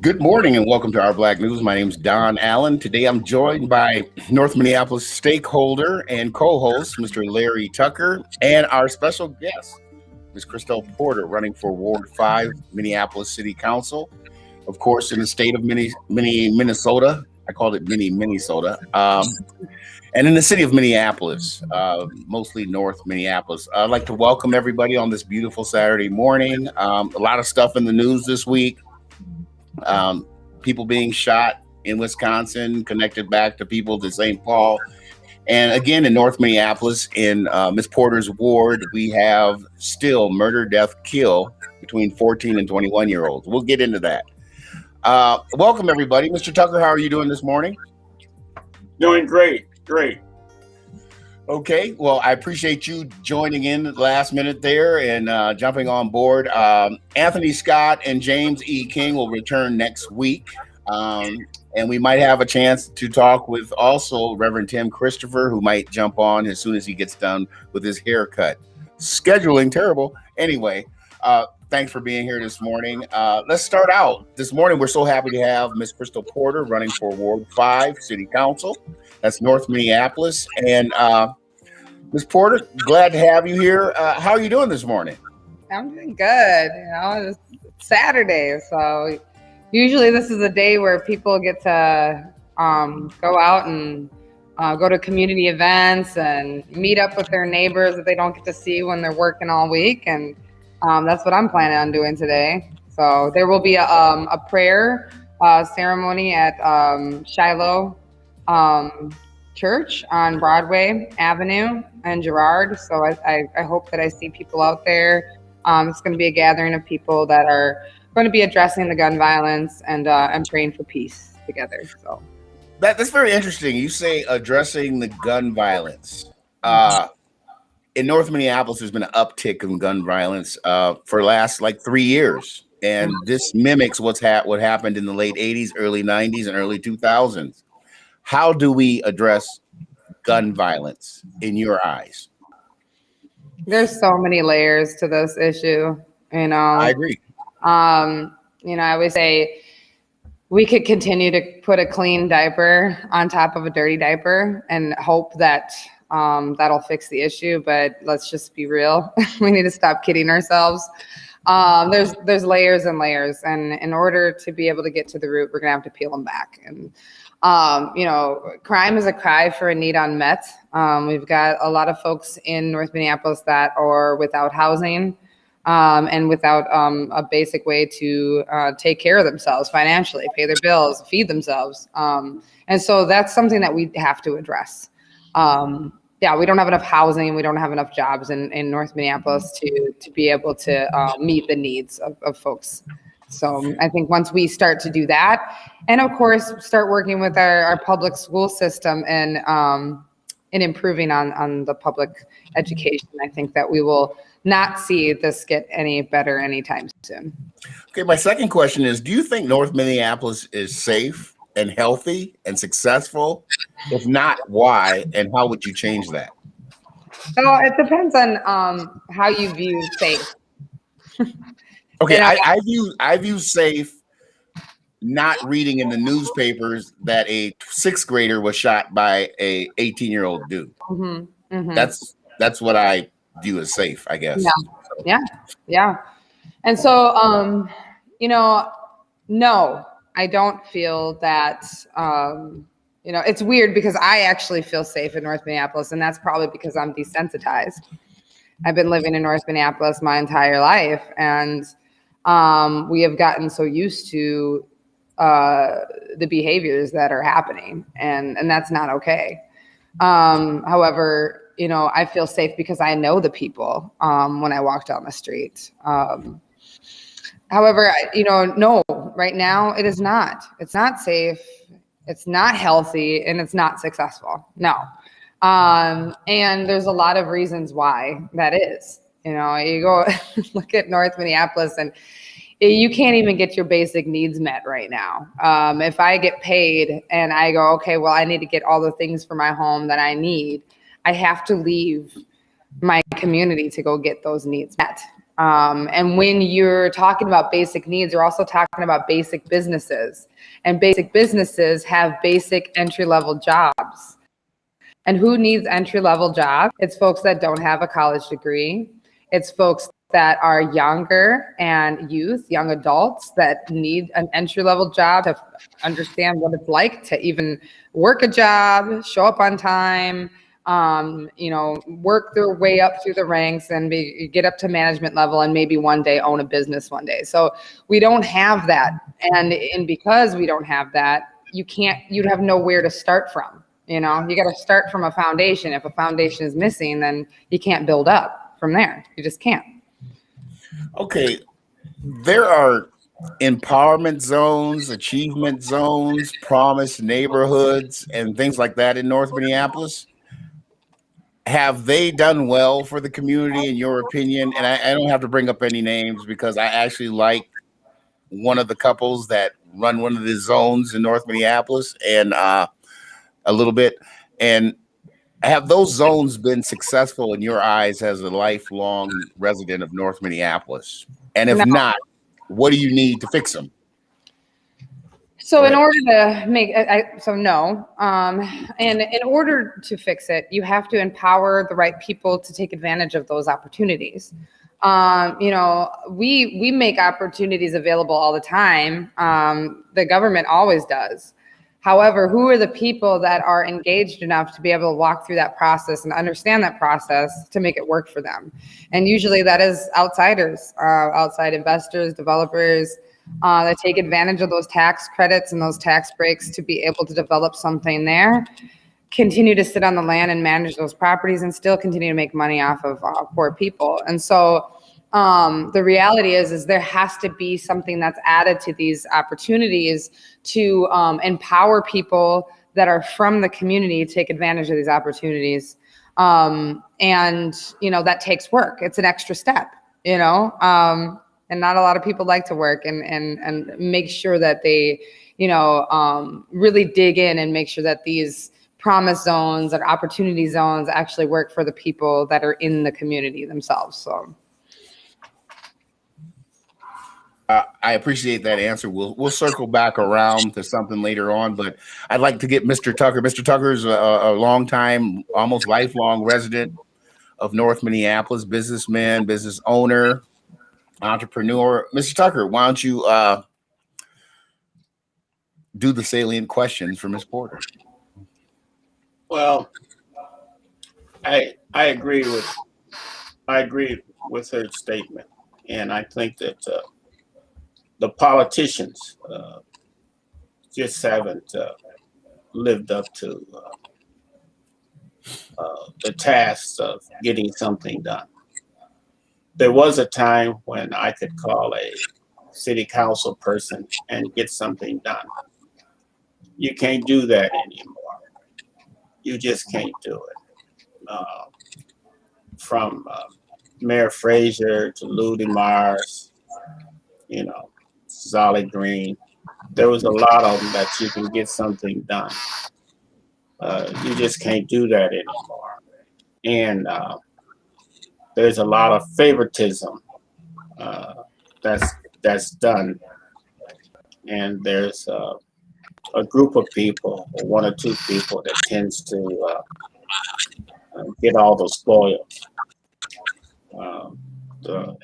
Good morning and welcome to our Black News. My name is Don Allen. Today I'm joined by North Minneapolis stakeholder and co-host, Mr. Larry Tucker, and our special guest, Ms. Kristel Porter, running for Ward 5, Minneapolis City Council. Of course, in the state of Minnesota. I called it Minnesota. And in the city of Minneapolis, mostly North Minneapolis. I'd like to welcome everybody on this beautiful Saturday morning. A lot of stuff in the news this week. People being shot in Wisconsin, connected back to people to St. Paul. And again, in North Minneapolis, in Ms. Porter's ward, we have still murder, death, kill between 14 and 21-year-olds. We'll get into that. Welcome, everybody. Mr. Tucker, how are you doing this morning? Doing great. Okay, well, I appreciate you joining in at the last minute there and jumping on board. Anthony Scott and James E. King will return next week. And we might have a chance to talk with also Reverend Tim Christopher, who might jump on as soon as he gets done with his haircut. Scheduling terrible. Anyway, thanks for being here this morning. Let's start out. This morning, we're so happy to have Ms. Kristel Porter running for Ward 5 City Council. That's North Minneapolis. And Ms. Porter, glad to have you here. How are you doing this morning? I'm doing good. It's Saturday, so usually this is a day where people get to go out and go to community events and meet up with their neighbors that they don't get to see when they're working all week. And that's what I'm planning on doing today. So there will be a prayer ceremony at Shiloh Church on Broadway Avenue and Girard. So I hope that I see people out there. It's going to be a gathering of people that are going to be addressing the gun violence and praying for peace together. So that's very interesting. You say addressing the gun violence. In North Minneapolis, there's been an uptick in gun violence for the last 3 years. And this mimics what happened in the late 80s, early 90s, and early 2000s. How do we address gun violence in your eyes? There's so many layers to this issue. I agree. I always say we could continue to put a clean diaper on top of a dirty diaper and hope that that'll fix the issue. But let's just be real. We need to stop kidding ourselves. There's layers and layers. And in order to be able to get to the root, we're going to have to peel them back. And crime is a cry for a need unmet. We've got a lot of folks in North Minneapolis that are without housing and without a basic way to take care of themselves financially, pay their bills, feed themselves. And so that's something that we have to address. We don't have enough housing. We don't have enough jobs in North Minneapolis to be able to meet the needs of folks. So I think once we start to do that, and of course, start working with our public school system and improving on the public education, I think that we will not see this get any better anytime soon. Okay, my second question is, do you think North Minneapolis is safe and healthy and successful? If not, why? And how would you change that? So it depends on how you view safe. Okay, I view safe not reading in the newspapers that a sixth grader was shot by a 18-year-old dude. Mm-hmm, mm-hmm. That's what I view as safe, I guess. Yeah. And so, no, I don't feel that, it's weird because I actually feel safe in North Minneapolis, and that's probably because I'm desensitized. I've been living in North Minneapolis my entire life, and we have gotten so used to the behaviors that are happening, and that's not okay. However, I feel safe because I know the people when I walk down the street. However, no, right now it is not. It's not safe. It's not healthy, and it's not successful. No. And there's a lot of reasons why that is. You go look at North Minneapolis and you can't even get your basic needs met right now. If I get paid and I go, okay, well, I need to get all the things for my home that I need, I have to leave my community to go get those needs met. And when you're talking about basic needs, you're also talking about basic businesses. And basic businesses have basic entry-level jobs. And who needs entry-level jobs? It's folks that don't have a college degree. It's folks that are younger and youth, young adults that need an entry-level job to understand what it's like to even work a job, show up on time, work their way up through the ranks and get up to management level and maybe one day own a business one day. So we don't have that. And because we don't have that, you'd have nowhere to start from. You got to start from a foundation. If a foundation is missing, then you can't build up from there. You just can't. Okay. There are empowerment zones, achievement zones, promise neighborhoods, and things like that in North Minneapolis. Have they done well for the community, in your opinion? And I don't have to bring up any names because I actually like one of the couples that run one of the zones in North Minneapolis and a little bit. And have those zones been successful in your eyes as a lifelong resident of North Minneapolis? And if not, what do you need to fix them? So in order to make, no. And in order to fix it, you have to empower the right people to take advantage of those opportunities. We make opportunities available all the time. The government always does. However, who are the people that are engaged enough to be able to walk through that process and understand that process to make it work for them? And usually that is outsiders, outside investors, developers, that take advantage of those tax credits and those tax breaks to be able to develop something there, continue to sit on the land and manage those properties and still continue to make money off of poor people. And so the reality is there has to be something that's added to these opportunities to empower people that are from the community to take advantage of these opportunities. And that takes work. It's an extra step, and not a lot of people like to work and make sure that they, really dig in and make sure that these promise zones and opportunity zones actually work for the people that are in the community themselves. So. I appreciate that answer. We'll circle back around to something later on, but I'd like to get Mr. Tucker. Mr. Tucker is a long-time, almost lifelong resident of North Minneapolis, businessman, business owner, entrepreneur. Mr. Tucker, why don't you do the salient questions for Ms. Porter? Well, I agree with her statement, and I think that the politicians just haven't lived up to the task of getting something done. There was a time when I could call a city council person and get something done. You can't do that anymore. You just can't do it. From Mayor Frazier to Lou DeMars, Solid Green, there was a lot of them that you can get something done. You just can't do that anymore. And there's a lot of favoritism that's done. And there's a group of people, or one or two people, that tends to get all the spoils.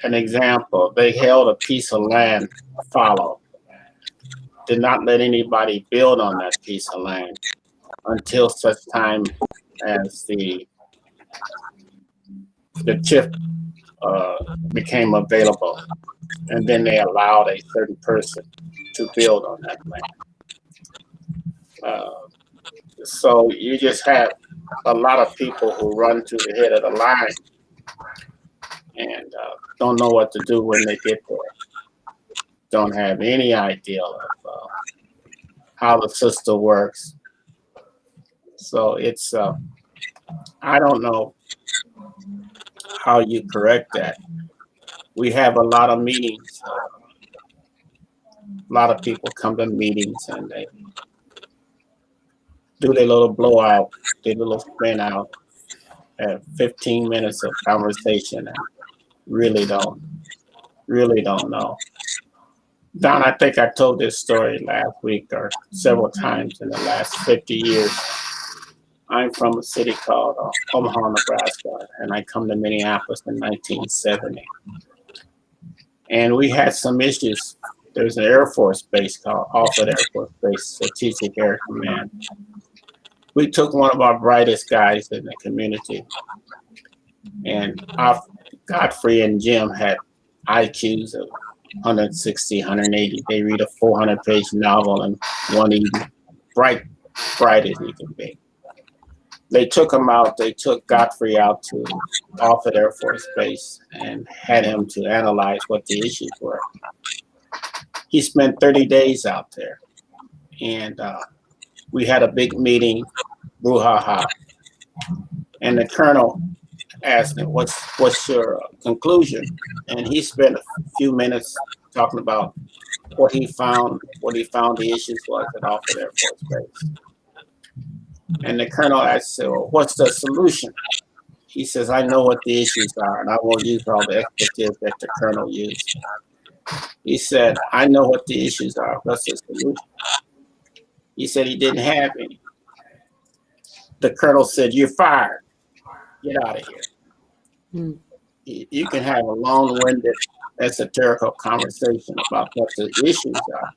An example, they held a piece of land fallow, did not let anybody build on that piece of land until such time as the TIF became available, and then they allowed a certain person to build on that land. So you just have a lot of people who run to the head of the line and don't know what to do when they get there. Don't have any idea of how the system works. So it's, I don't know how you correct that. We have a lot of meetings. A lot of people come to meetings and they do their little blowout, their little spin out, have 15 minutes of conversation and really don't know. Don, I think I told this story last week or several times in the last 50 years. I'm from a city called Omaha, Nebraska, and I come to Minneapolis in 1970. And we had some issues. There's an Air Force base called Alfred Air Force Base, Strategic Air Command. We took one of our brightest guys in the community, and Godfrey and Jim had IQs of 160, 180. They read a 400-page novel in one evening, bright as he can be. They took him out. They took Godfrey out to Alfred Air Force Base and had him to analyze what the issues were. He spent 30 days out there, and we had a big meeting, brouhaha. And the colonel asked him, "What's your conclusion?" And he spent a few minutes talking about what he found the issues was at Alfred Air Force Base. And the colonel asked, "So what's the solution?" He says, "I know what the issues are, and I won't use all the expertise that the colonel used." He said, "I know what the issues are. What's the solution?" He said he didn't have any. The colonel said, "You're fired. Get out of here." You can have a long-winded, esoterical conversation about what the issues are,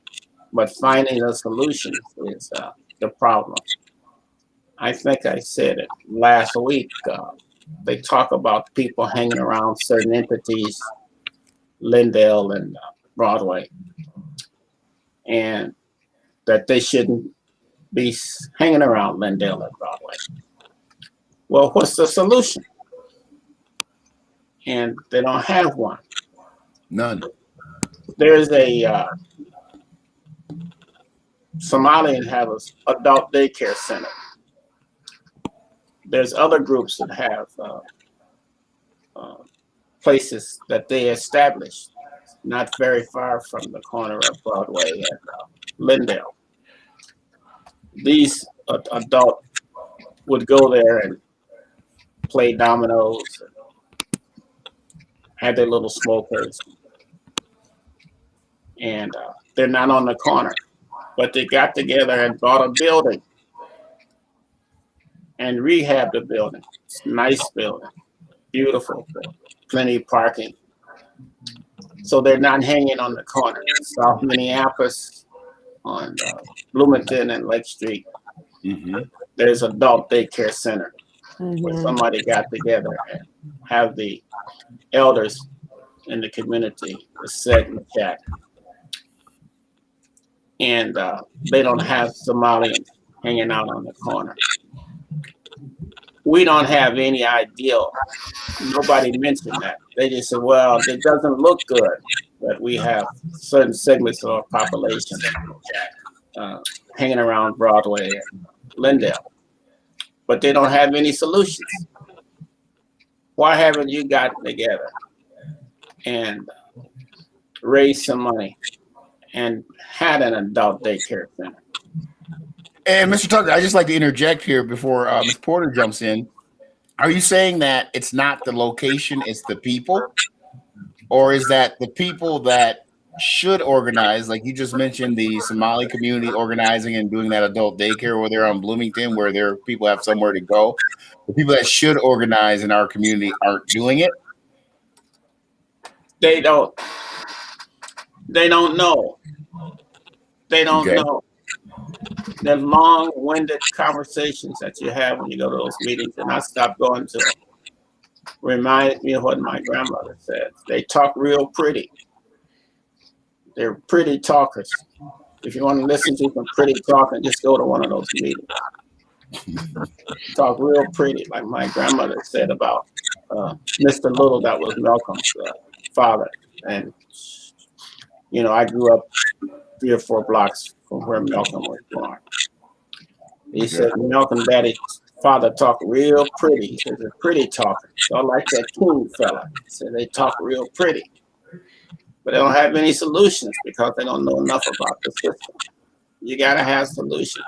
but finding a solution is the problem. I think I said it last week. They talk about people hanging around certain entities, Lindale and Broadway, and that they shouldn't be hanging around Lindale and Broadway. Well, what's the solution? And they don't have one. None. There's a Somalian have an adult daycare center. There's other groups that have places that they established not very far from the corner of Broadway and Lindale. These adults would go there and play dominoes, and have their little smokers, and they're not on the corner, but they got together and bought a building and rehabbed the building. It's a nice building, beautiful building, plenty of parking. So they're not hanging on the corner. South Minneapolis on Bloomington and Lake Street. There's adult daycare center where somebody got together and have the elders in the community sit and chat. And they don't have Somalians hanging out on the corner. We don't have any idea. Nobody mentioned that. They just said, well, it doesn't look good that we have certain segments of our population hanging around Broadway and Lindale. But they don't have any solutions. Why haven't you gotten together and raised some money and had an adult daycare center? And Mr. Tucker, I just like to interject here before Ms. Porter jumps in. Are you saying that it's not the location, it's the people? Or is that the people that should organize, like you just mentioned, the Somali community organizing and doing that adult daycare over there on Bloomington, where their people have somewhere to go? The people that should organize in our community aren't doing it? They don't know. They don't know. The long-winded conversations that you have when you go to those meetings, and I stopped going to them, reminds me of what my grandmother said. They talk real pretty. They're pretty talkers. If you want to listen to some pretty talking, just go to one of those meetings. Talk real pretty, like my grandmother said about Mr. Little, that was Malcolm's father. And, you know, I grew up 3 or 4 blocks from where Malcolm was born. He said, Malcolm Daddy's father talked real pretty. He said, they're pretty talker. So I like that King fella. He said, they talk real pretty. But they don't have any solutions because they don't know enough about the system. You got to have solutions.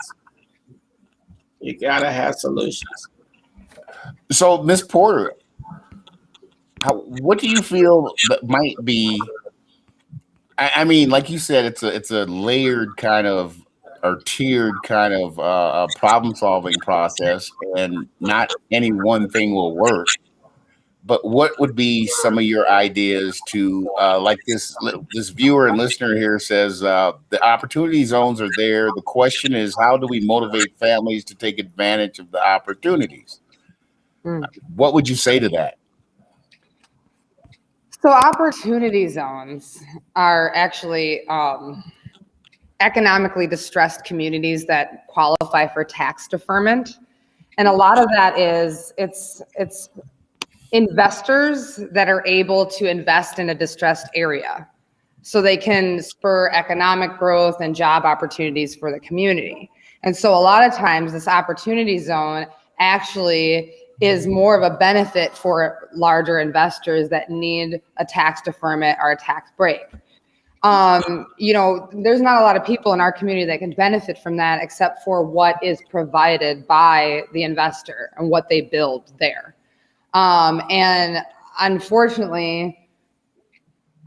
You got to have solutions. So, Ms. Porter, what do you feel that might be? I mean, like you said, it's a layered kind of or tiered kind of problem solving process, and not any one thing will work. But what would be some of your ideas to like this viewer and listener here says the opportunity zones are there. The question is, how do we motivate families to take advantage of the opportunities? What would you say to that? So opportunity zones are actually economically distressed communities that qualify for tax deferment. And a lot of that is it's investors that are able to invest in a distressed area so they can spur economic growth and job opportunities for the community. And so a lot of times this opportunity zone actually is more of a benefit for larger investors that need a tax deferment or a tax break. You know, there's not a lot of people in our community that can benefit from that except for what is provided by the investor and what they build there. And unfortunately,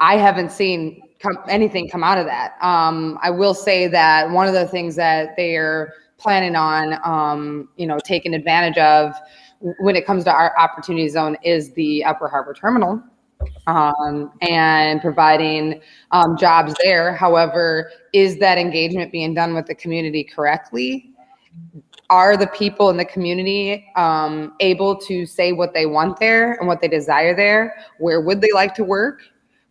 I haven't seen anything come out of that. I will say that one of the things that they are planning on, you know, taking advantage of when it comes to our opportunity zone is the Upper Harbor Terminal, and providing jobs there. However, is that engagement being done with the community correctly? Are the people in the community able to say what they want there and what they desire there? Where would they like to work?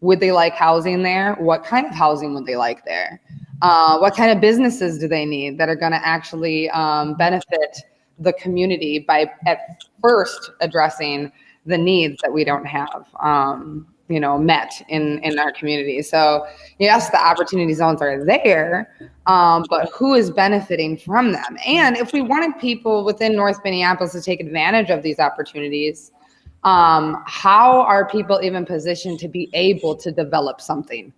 Would they like housing there? What kind of housing would they like there? What kind of businesses do they need that are going to actually benefit the community by at first addressing the needs that we don't have, you know, met in our community. So yes, the opportunity zones are there, but who is benefiting from them? And if we wanted people within North Minneapolis to take advantage of these opportunities, how are people even positioned to be able to develop something?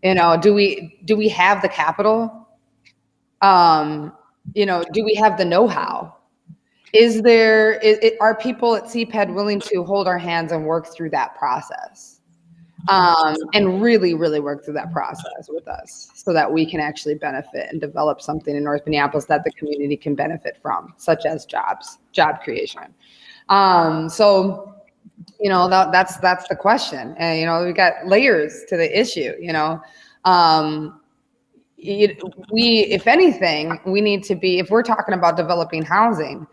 You know, do we have the capital? You know, do we have the know-how? Are people at CPED willing to hold our hands and work through that process? And really, really work through that process with us so that we can actually benefit and develop something in North Minneapolis that the community can benefit from, such as job creation. So, you know, that's the question. And, you know, we got layers to the issue, you know. If anything, we need to be, if we're talking about developing housing,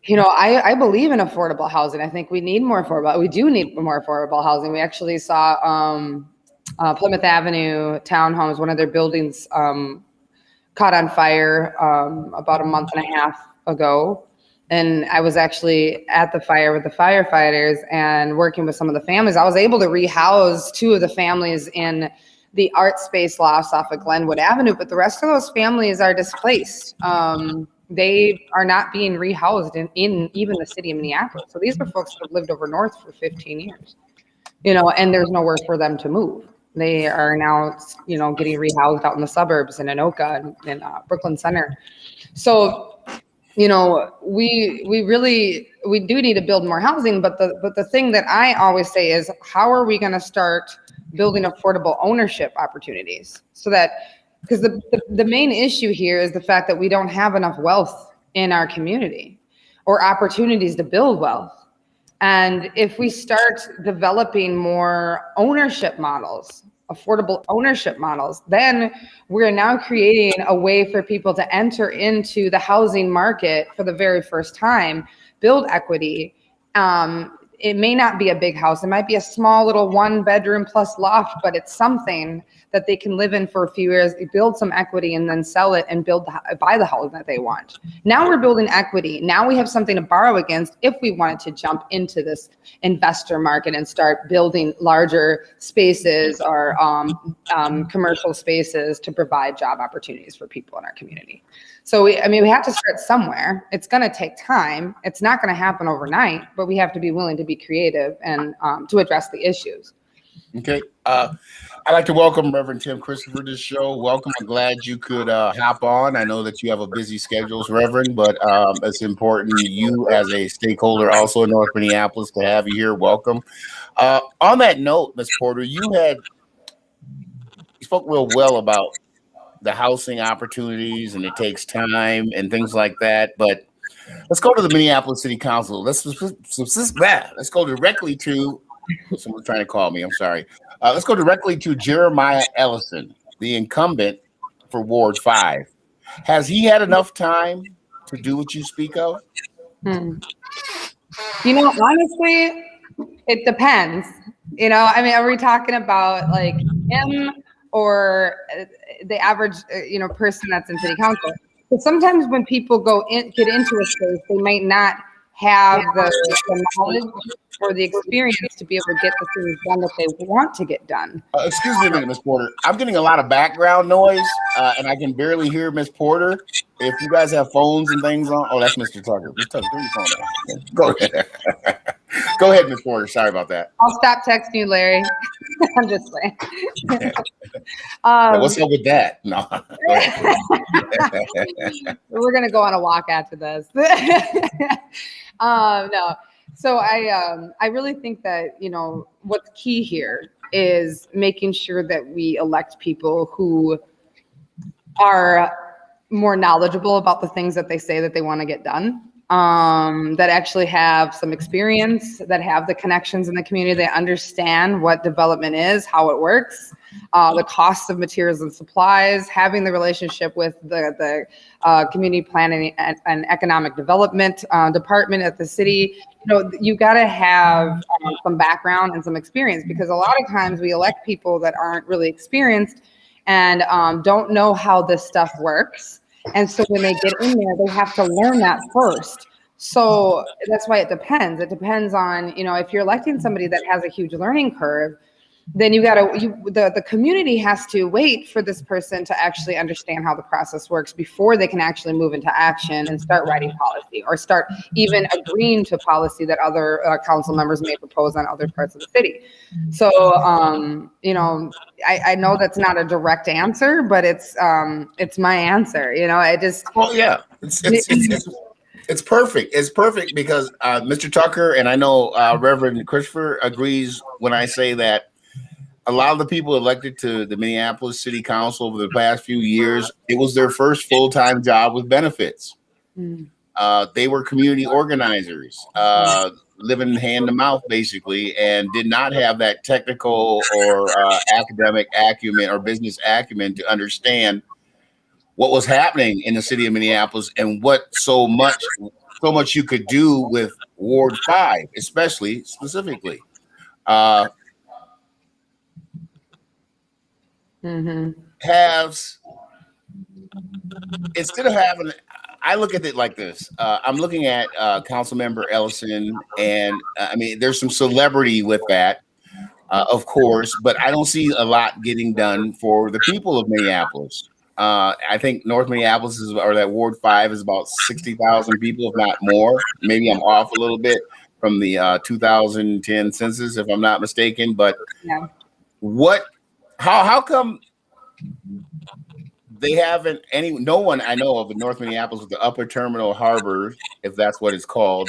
you know, I believe in affordable housing. I think we need more affordable. We do need more affordable housing. We actually saw Plymouth Avenue townhomes, one of their buildings caught on fire about a month and a half ago. And I was actually at the fire with the firefighters and working with some of the families. I was able to rehouse two of the families in the art space lofts off of Glenwood Avenue, but the rest of those families are displaced. They are not being rehoused in even the city of Minneapolis. So these are folks that have lived over north for 15 years, you know, and there's nowhere for them to move. They are now, you know, getting rehoused out in the suburbs in Anoka and Brooklyn Center. So, you know, we do need to build more housing, but the thing that I always say is, how are we going to start building affordable ownership opportunities so that, because the main issue here is the fact that we don't have enough wealth in our community or opportunities to build wealth. And if we start developing more ownership models, affordable ownership models, then we're now creating a way for people to enter into the housing market for the very first time, build equity. It may not be a big house. It might be a small little 1-bedroom plus loft, but it's something that they can live in for a few years, build some equity, and then sell it and buy the house that they want. Now we're building equity. Now we have something to borrow against if we wanted to jump into this investor market and start building larger spaces or commercial spaces to provide job opportunities for people in our community. So we have to start somewhere. It's going to take time. It's not going to happen overnight, but we have to be willing to be creative and to address the issues. Okay. I'd like to welcome Reverend Tim Christopher to the show. Welcome. I'm glad you could hop on. I know that you have a busy schedule, Reverend, but it's important you as a stakeholder also in North Minneapolis to have you here. Welcome. On that note, Ms. Porter, you spoke real well about the housing opportunities and it takes time and things like that. But let's go to the Minneapolis City Council. Let's go directly to someone's trying to call me. I'm sorry. Let's go directly to Jeremiah Ellison, the incumbent for Ward 5. Has he had enough time to do what you speak of? You know, honestly, it depends. You know, I mean, are we talking about like him or the average, person that's in city council? But sometimes when people get into a space, they might not have the knowledge or the experience to be able to get the things done that they want to get done. Excuse me a minute, Ms. Porter. I'm getting a lot of background noise, and I can barely hear Ms. Porter. If you guys have phones and things on, that's Mr. Tucker. Mr. Tucker, turn your phone on. Go ahead. Go ahead, Ms. Porter. Sorry about that. I'll stop texting you, Larry. I'm just saying. What's up with that? No. We're gonna go on a walk after this. No. So I really think that, what's key here is making sure that we elect people who are more knowledgeable about the things that they say that they want to get done, that actually have some experience, that have the connections in the community, that understand what development is, how it works, the costs of materials and supplies, having the relationship with the community planning and economic development department at the city. You got to have some background and some experience, because a lot of times we elect people that aren't really experienced and don't know how this stuff works. And so when they get in there, they have to learn that first. So that's why it depends. It depends on, if you're electing somebody that has a huge learning curve, then the community has to wait for this person to actually understand how the process works before they can actually move into action and start writing policy or start even agreeing to policy that other council members may propose on other parts of the city. So, I know that's not a direct answer, but it's my answer. Oh yeah, it's perfect. It's perfect because Mr. Tucker and I know Reverend Christopher agrees when I say that a lot of the people elected to the Minneapolis City Council over the past few years, it was their first full-time job with benefits. They were community organizers, living hand to mouth basically, and did not have that technical or academic acumen or business acumen to understand what was happening in the city of Minneapolis and what so much you could do with Ward 5, specifically. Instead of having, I look at it like this. I'm looking at Councilmember Ellison, and I mean, there's some celebrity with that, of course, but I don't see a lot getting done for the people of Minneapolis. I think North Minneapolis or that Ward 5 is about 60,000 people, if not more. Maybe I'm off a little bit from the 2010 census, if I'm not mistaken. But yeah. How come they haven't no one I know of in North Minneapolis with the Upper Terminal Harbor, if that's what it's called,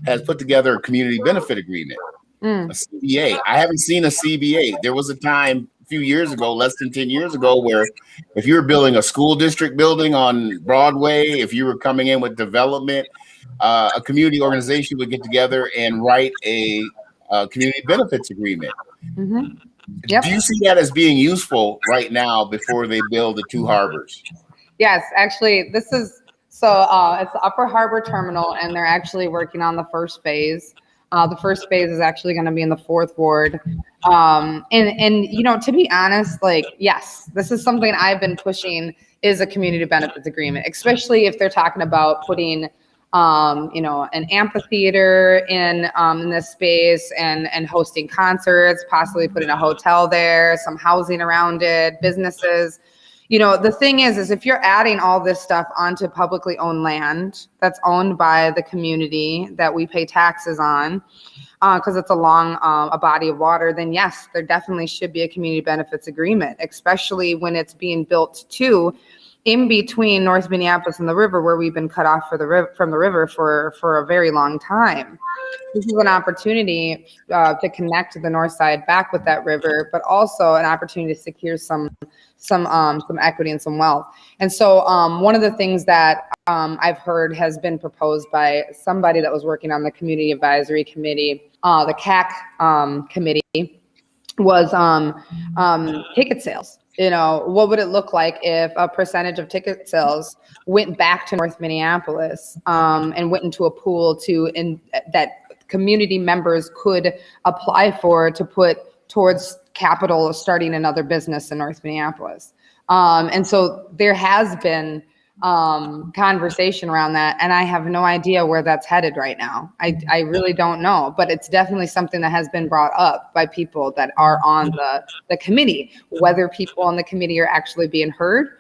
has put together a community benefit agreement, a CBA. I haven't seen a CBA. There was a time a few years ago, less than 10 years ago, where if you were building a school district building on Broadway, if you were coming in with development, a community organization would get together and write a community benefits agreement. Yep. Do you see that as being useful right now before they build the two harbors? Yes, actually, this is it's the Upper Harbor Terminal, and they're actually working on the first phase. The first phase is actually going to be in the 4th Ward. And to be honest, yes, this is something I've been pushing, is a community benefits agreement, especially if they're talking about putting an amphitheater in this space and hosting concerts, possibly putting a hotel there, some housing around it, businesses. The thing is if you're adding all this stuff onto publicly owned land that's owned by the community that we pay taxes on, because it's along a body of water, then yes, there definitely should be a community benefits agreement, especially when it's being built to in between North Minneapolis and the river, where we've been cut off from the river for a very long time. This is an opportunity to connect the north side back with that river, but also an opportunity to secure some equity and some wealth. And so one of the things that I've heard has been proposed by somebody that was working on the community advisory committee, the CAC committee, was ticket sales. You know, what would it look like if a percentage of ticket sales went back to North Minneapolis and went into a pool that community members could apply for to put towards capital of starting another business in North Minneapolis. And so there has been conversation around that, and I have no idea where that's headed right now. I really don't know, but it's definitely something that has been brought up by people that are on the committee. Whether people on the committee are actually being heard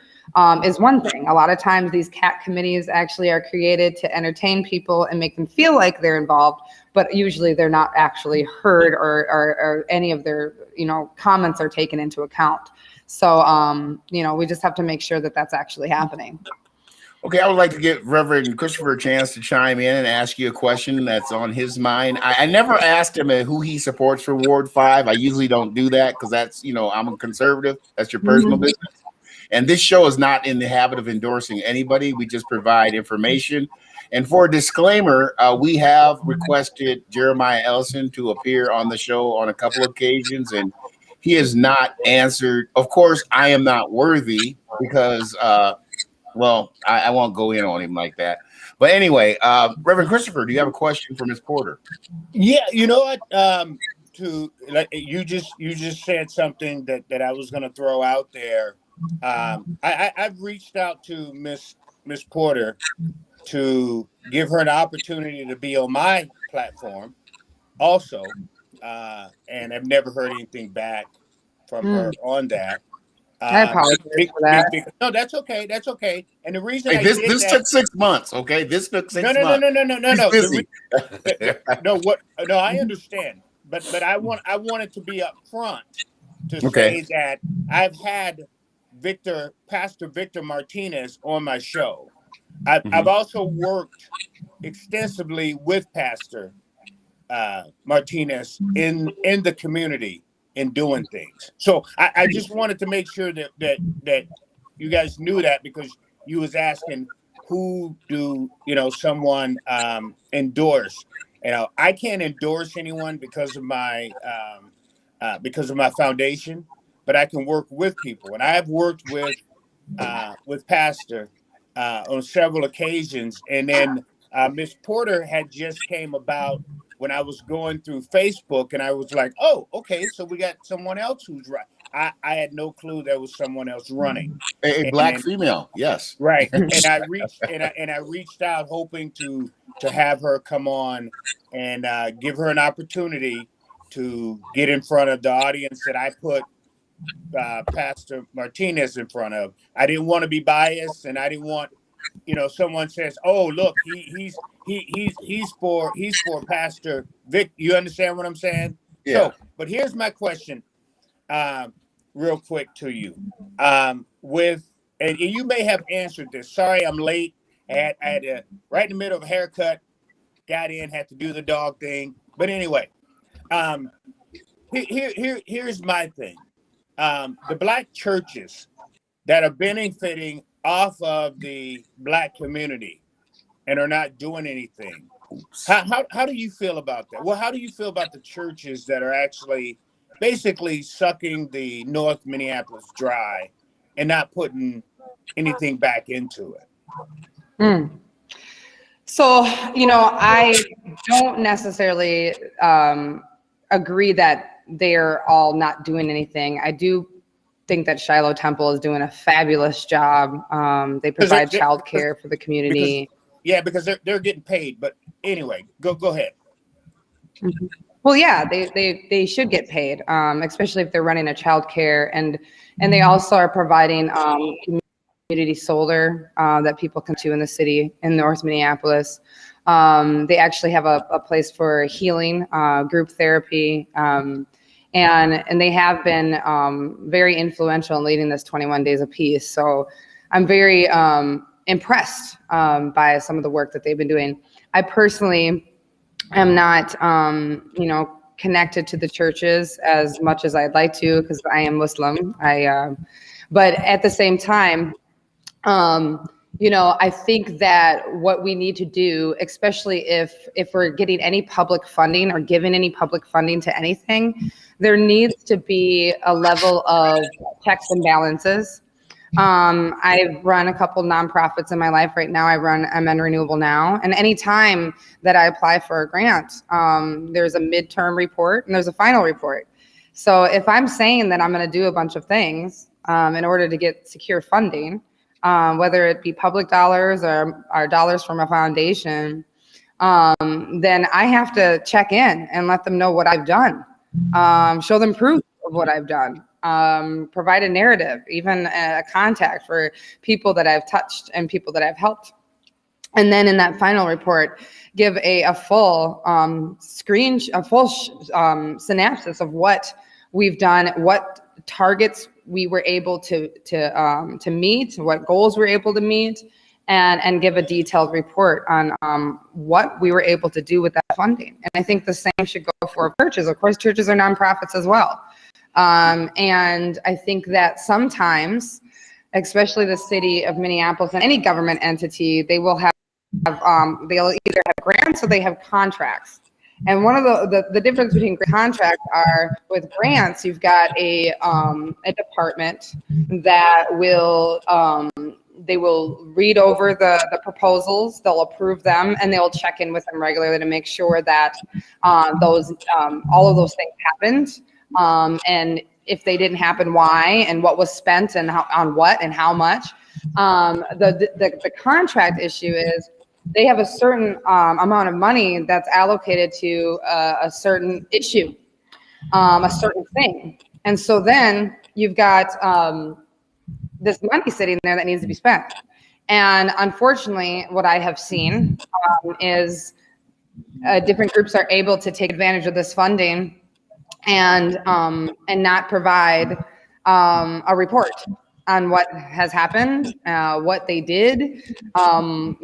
is one thing. A lot of times these CAT committees actually are created to entertain people and make them feel like they're involved, but usually they're not actually heard or any of their, comments are taken into account. So, we just have to make sure that that's actually happening. Okay, I would like to give Reverend Christopher a chance to chime in and ask you a question that's on his mind. I never asked him who he supports for Ward 5. I usually don't do that because that's, I'm a conservative. That's your personal business. And this show is not in the habit of endorsing anybody. We just provide information. And for a disclaimer, we have requested Jeremiah Ellison to appear on the show on a couple of occasions, and he has not answered. Of course, I am not worthy because I won't go in on him like that. But anyway, Reverend Christopher, do you have a question for Ms. Porter? Yeah, you know what? You just said something that I was going to throw out there. I've reached out to Miss Porter to give her an opportunity to be on my platform, also, and I've never heard anything back from her on that. I apologize for that. No, that's okay. That's okay. And the reason this took 6 months. Okay, this took 6 months. No. Busy. No, I understand, but I wanted to be upfront to say that I've had Pastor Victor Martinez on my show. I've also worked extensively with Pastor Martinez in the community in doing things. So I just wanted to make sure that you guys knew that, because you was asking who do someone endorse. I can't endorse anyone because of my foundation, but I can work with people, and I have worked with Pastor on several occasions. And then Miss Porter had just came about when I was going through Facebook, and I was like, oh, okay, so we got someone else who's right. I had no clue there was someone else running. A black female, yes. Right. And I reached out hoping to have her come on and give her an opportunity to get in front of the audience that I put Pastor Martinez in front of. I didn't want to be biased, and I didn't want, someone says, "Oh, look, he's for Pastor Vic." You understand what I'm saying? Yeah. So, but here's my question, real quick to you. And you may have answered this. Sorry, I'm late. I had to, right in the middle of a haircut, got in, had to do the dog thing. But anyway, here's my thing. The black churches that are benefiting off of the black community and are not doing anything. How do you feel about that? Well, how do you feel about the churches that are actually basically sucking the North Minneapolis dry and not putting anything back into it? So, I don't necessarily agree that they're all not doing anything. I do think that Shiloh Temple is doing a fabulous job. They provide childcare for the community. Because they're getting paid. But anyway, go ahead. Well, yeah, they should get paid, especially if they're running a childcare, and they also are providing community solar that people come to in the city in North Minneapolis. They actually have a place for healing, group therapy, and they have been very influential in leading this 21 Days of Peace. So I'm very impressed by some of the work that they've been doing. I personally am not, connected to the churches as much as I'd like to, because I am Muslim. But at the same time, I think that what we need to do, especially if we're getting any public funding or giving any public funding to anything, there needs to be a level of checks and balances. I've run a couple nonprofits in my life. Right now, I'm in Renewable Now. And anytime that I apply for a grant, there's a midterm report and there's a final report. So if I'm saying that I'm going to do a bunch of things in order to get secure funding, whether it be public dollars or dollars from a foundation, then I have to check in and let them know what I've done, show them proof of what I've done. Provide a narrative, even a contact for people that I've touched and people that I've helped. And then in that final report, give a full synopsis of what we've done, what targets we were able to meet, what goals we were able to meet, and give a detailed report on what we were able to do with that funding. And I think the same should go for churches. Of course, churches are nonprofits as well. And I think that sometimes, especially the city of Minneapolis and any government entity, they will they'll either have grants or they have contracts. And one of the difference between contracts are with grants, you've got a department that will they will read over the proposals, they'll approve them, and they'll check in with them regularly to make sure that all of those things happened. And if they didn't happen, why, and what was spent, and on what and how much. The contract issue is they have a certain amount of money that's allocated to a certain issue, a certain thing. And so then you've got this money sitting there that needs to be spent. And unfortunately, what I have seen is different groups are able to take advantage of this funding and not provide a report on what has happened, what they did, how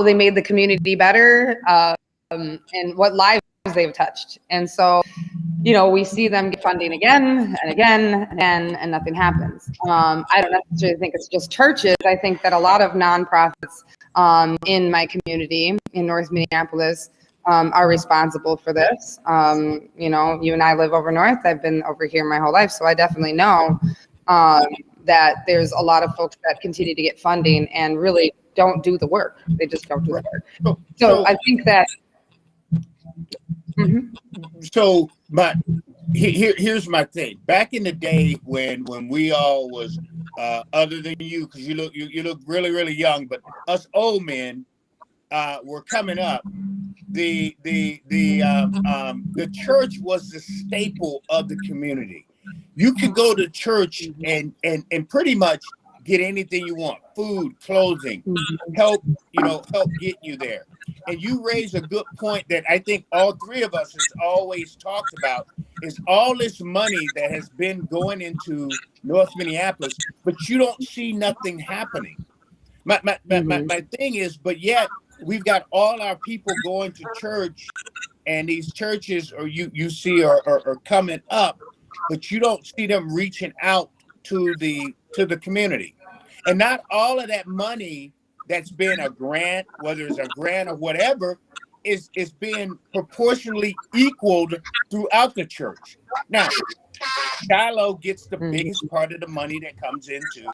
they made the community better, and what lives they've touched. And so, we see them get funding again and again, and nothing happens. I don't necessarily think it's just churches. I think that a lot of nonprofits in my community in North Minneapolis are responsible for this. You and I live over north. I've been over here my whole life, so I definitely know that there's a lot of folks that continue to get funding and really don't do the work. They just don't do the work. So I think that. Mm-hmm. So, but here's my thing. Back in the day when we all was other than you, because you look really, really young, but us old men were coming up. The church was the staple of the community. You could go to church and pretty much get anything you want: food, clothing, help get you there. And you raise a good point that I think all three of us has always talked about, is all this money that has been going into North Minneapolis, but you don't see nothing happening. My thing is, but yet we've got all our people going to church, and these churches you see are coming up, but you don't see them reaching out to the community. And not all of that money that's been a grant, whether it's a grant or whatever, is being proportionally equaled throughout the church. Now, Shiloh gets the biggest part of the money that comes into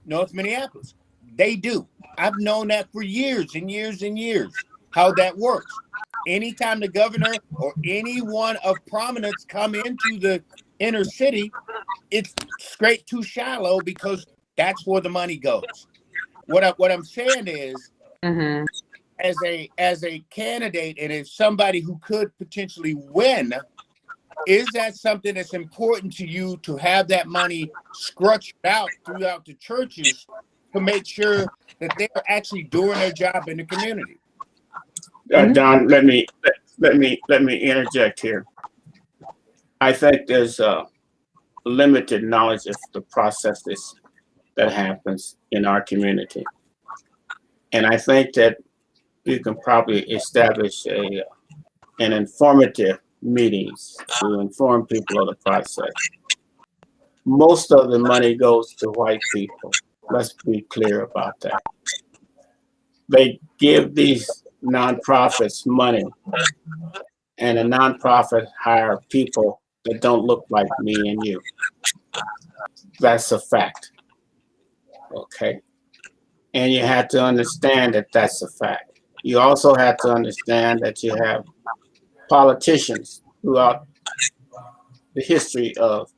North Minneapolis. They do. I've known that for years and years and years, how that works. Anytime the governor or anyone of prominence come into the inner city, it's straight to Shiloh because that's where the money goes. What I'm saying is, as a candidate and as somebody who could potentially win, is that something that's important to you to have that money structured out throughout the churches to make sure that they're actually doing their job in the community. Don, let me interject here. I think there's limited knowledge of the processes that happens in our community, and I think that you can probably establish an informative meetings to inform people of the process. Most of the money goes to white people. Let's be clear about that. They give these nonprofits money, and a nonprofit hire people that don't look like me and you. That's a fact. Okay. And you have to understand that that's a fact. You also have to understand that you have politicians throughout the history of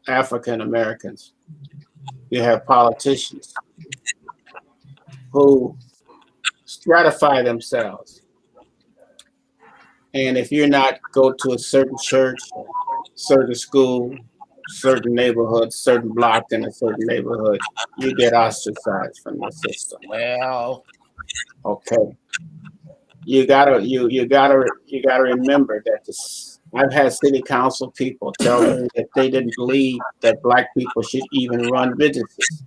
African Americans. You have politicians who stratify themselves. And if you're not go to a certain church, certain school, certain neighborhood, certain block in a certain neighborhood, you get ostracized from the system. Well, okay. You gotta remember that I've had city council people tell me that they didn't believe that Black people should even run businesses.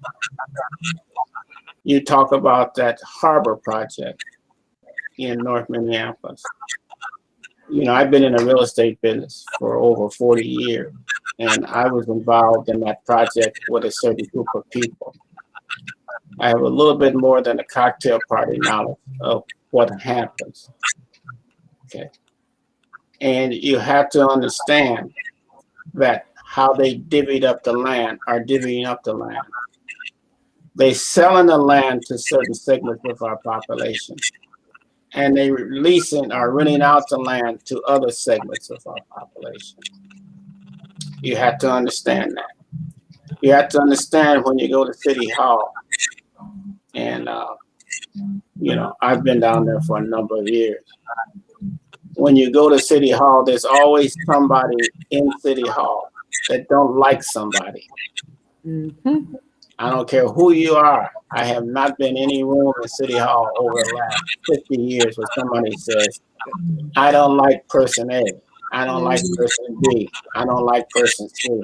You talk about that harbor project in North Minneapolis. You know, I've been in the real estate business for over 40 years, and I was involved in that project with a certain group of people. I have a little bit more than a cocktail party knowledge of what happens. Okay. And you have to understand that how they divvied up the land are divvying up the land. They selling the land to certain segments of our population, and they releasing or renting out the land to other segments of our population. You have to understand that. You have to understand when you go to City Hall, and you know, I've been down there for a number of years. When you go to City Hall, there's always somebody in City Hall that don't like somebody. Mm-hmm. I don't care who you are. I have not been in any room in City Hall over the last 50 years where somebody says, I don't like person A. I don't like person B. I don't like person C.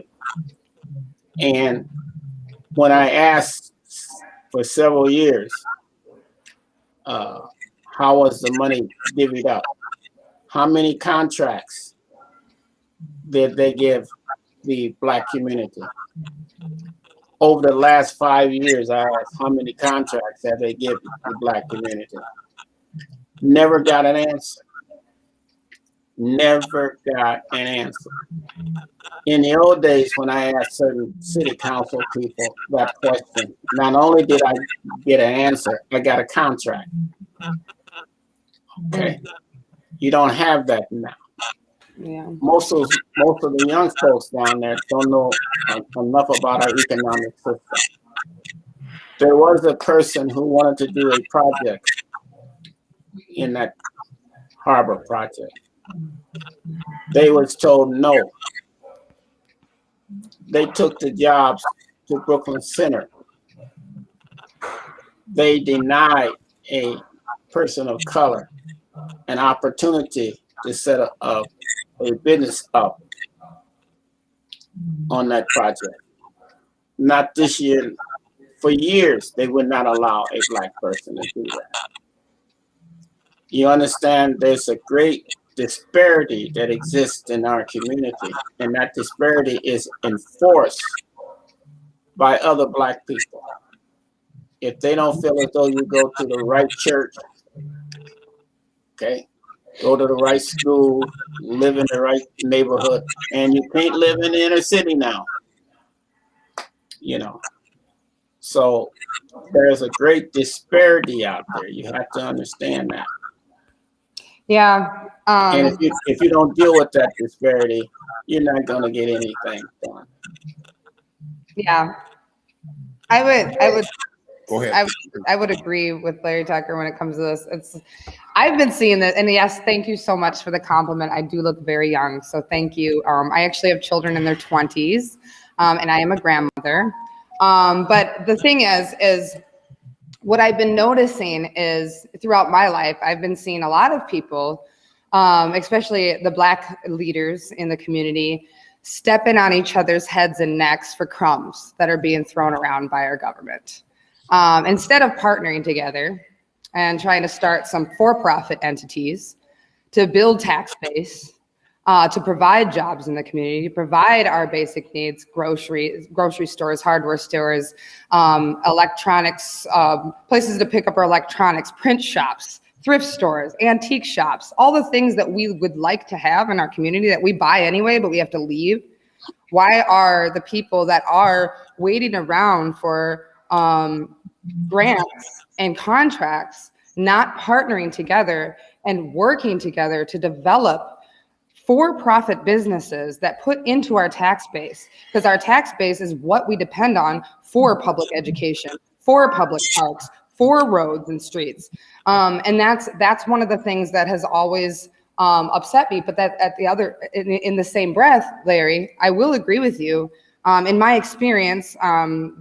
And when I asked for several years, how was the money divvied up? How many contracts did they give the Black community? Over the last 5 years, I asked how many contracts have they given the Black community? Never got an answer. Never got an answer. In the old days, when I asked certain city council people that question, not only did I get an answer, I got a contract. Okay. You don't have that now. Yeah. Most of the young folks down there don't know enough about our economic system. There was a person who wanted to do a project in that harbor project. They was told no. They took the jobs to Brooklyn Center. They denied a person of color an opportunity to set a business up on that project. Not this year. For years, they would not allow a Black person to do that. You understand there's a great disparity that exists in our community, and that disparity is enforced by other Black people. If they don't feel as though you go to the right church, okay, go to the right school, live in the right neighborhood, and you can't live in the inner city now, you know. So there's a great disparity out there. You have to understand that. Yeah. And if you don't deal with that disparity, you're not going to get anything done. Yeah. I would go ahead. I would agree with Larry Tucker when it comes to this. I've been seeing this, and yes, thank you so much for the compliment. I do look very young, so thank you. I actually have children in their 20s, and I am a grandmother. But the thing is what I've been noticing is throughout my life, I've been seeing a lot of people, especially the Black leaders in the community, stepping on each other's heads and necks for crumbs that are being thrown around by our government. Instead of partnering together and trying to start some for-profit entities to build tax base, to provide jobs in the community, to provide our basic needs, grocery stores, hardware stores, electronics, places to pick up our electronics, print shops, thrift stores, antique shops, all the things that we would like to have in our community that we buy anyway, but we have to leave. Why are the people that are waiting around for grants and contracts not partnering together and working together to develop for-profit businesses that put into our tax base? Because our tax base is what we depend on for public education, for public parks, for roads and streets. And that's one of the things that has always upset me. But that in the same breath, Larry, I will agree with you. In my experience,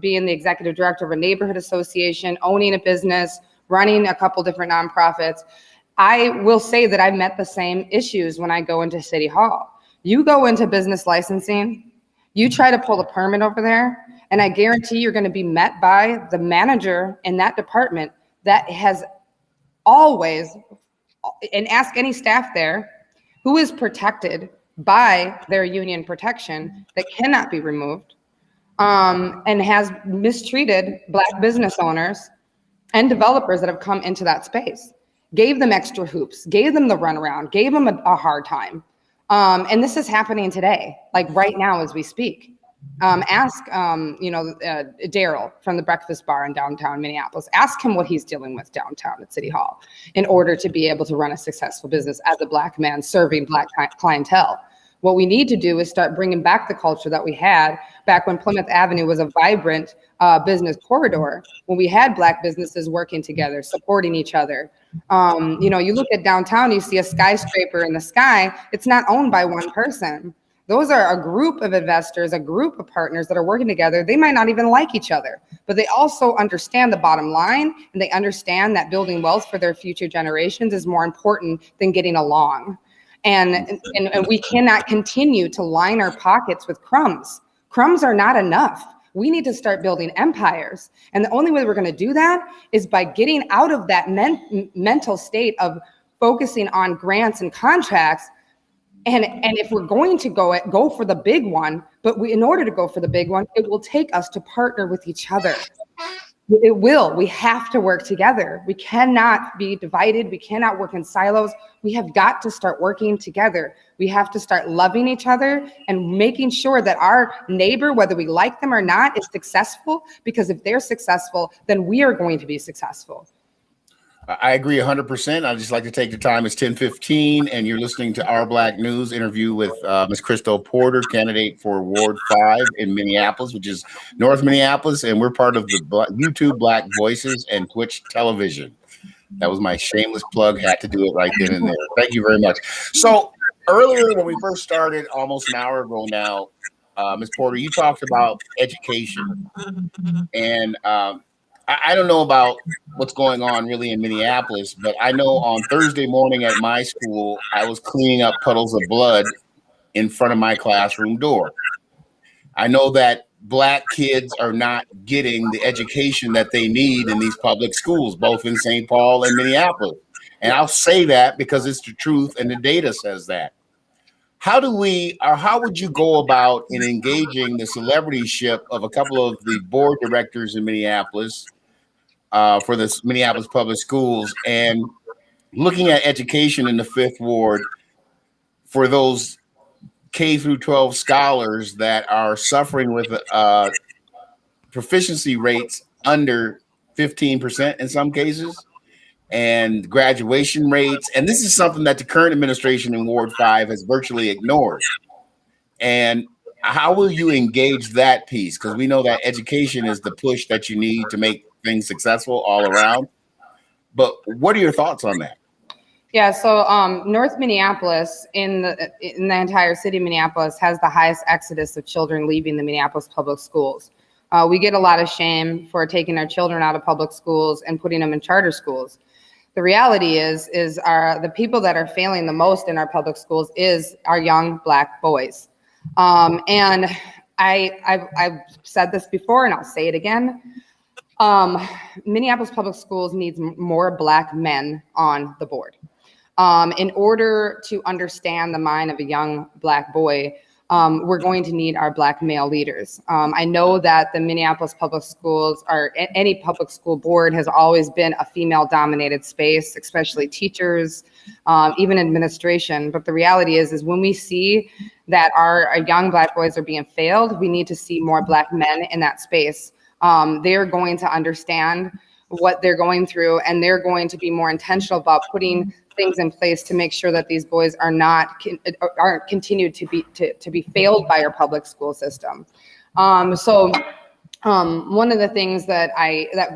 being the executive director of a neighborhood association, owning a business, running a couple different nonprofits, I will say that I've met the same issues when I go into City Hall. You go into business licensing, you try to pull a permit over there, and I guarantee you're going to be met by the manager in that department that has always, and ask any staff there, who is protected by their union protection that cannot be removed, and has mistreated Black business owners and developers that have come into that space. Gave them extra hoops, gave them the runaround, gave them a hard time. And this is happening today, like right now as we speak. Ask, Daryl from the Breakfast Bar in downtown Minneapolis. Ask him what he's dealing with downtown at City Hall in order to be able to run a successful business as a Black man serving Black clientele. What we need to do is start bringing back the culture that we had back when Plymouth Avenue was a vibrant business corridor, when we had Black businesses working together, supporting each other. You look at downtown, you see a skyscraper in the sky. It's not owned by one person. Those are a group of investors, a group of partners that are working together. They might not even like each other, but they also understand the bottom line, and they understand that building wealth for their future generations is more important than getting along. And we cannot continue to line our pockets with crumbs. Crumbs are not enough. We need to start building empires. And the only way we're going to do that is by getting out of that mental state of focusing on grants and contracts. And if we're going to go for the big one, but in order to go for the big one, it will take us to partner with each other. It will. We have to work together. We cannot be divided. We cannot work in silos. We have got to start working together. We have to start loving each other and making sure that our neighbor, whether we like them or not, is successful, because if they're successful, then we are going to be successful. I agree 100%. I'd just like to take the time. It's 10:15, and you're listening to Our Black News interview with Ms. Kristel Porter, candidate for Ward 5 in Minneapolis, which is North Minneapolis, and we're part of the YouTube Black Voices and Twitch Television. That was my shameless plug. Had to do it right then and there. Thank you very much. So earlier, when we first started, almost an hour ago now, Ms. Porter, you talked about education, and I don't know about what's going on really in Minneapolis, but I know on Thursday morning at my school, I was cleaning up puddles of blood in front of my classroom door. I know that Black kids are not getting the education that they need in these public schools, both in St. Paul and Minneapolis. And I'll say that because it's the truth and the data says that. How would you go about in engaging the celebrityship of a couple of the board directors in Minneapolis for the Minneapolis public schools and looking at education in the 5th Ward for those K through 12 scholars that are suffering with proficiency rates under 15% in some cases, and graduation rates? And this is something that the current administration in Ward 5 has virtually ignored. And how will you engage that piece? Because we know that education is the push that you need to make things successful all around. But what are your thoughts on that? Yeah, so North Minneapolis in the entire city of Minneapolis has the highest exodus of children leaving the Minneapolis public schools. We get a lot of shame for taking our children out of public schools and putting them in charter schools. The reality is the people that are failing the most in our public schools is our young Black boys. And I've said this before, and I'll say it again. Minneapolis Public Schools needs more Black men on the board. In order to understand the mind of a young Black boy, we're going to need our Black male leaders. I know that the Minneapolis Public Schools, or any public school board, has always been a female-dominated space, especially teachers, even administration. But the reality is when we see that our young Black boys are being failed, we need to see more Black men in that space. They're going to understand what they're going through, and they're going to be more intentional about putting things in place to make sure that these boys aren't continued to be failed by our public school system. So one of the things that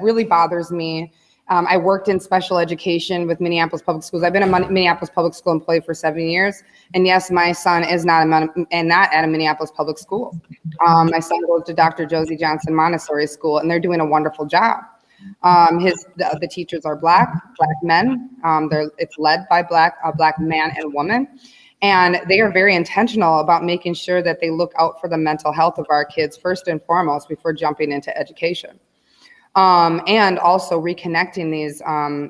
really bothers me, I worked in special education with Minneapolis Public Schools. I've been a Minneapolis Public School employee for 7 years, and yes, my son is not at a Minneapolis Public School. My son goes to Dr. Josie Johnson Montessori School, and they're doing a wonderful job. The teachers are Black men. It's led by a Black man and woman, and they are very intentional about making sure that they look out for the mental health of our kids first and foremost before jumping into education, and also reconnecting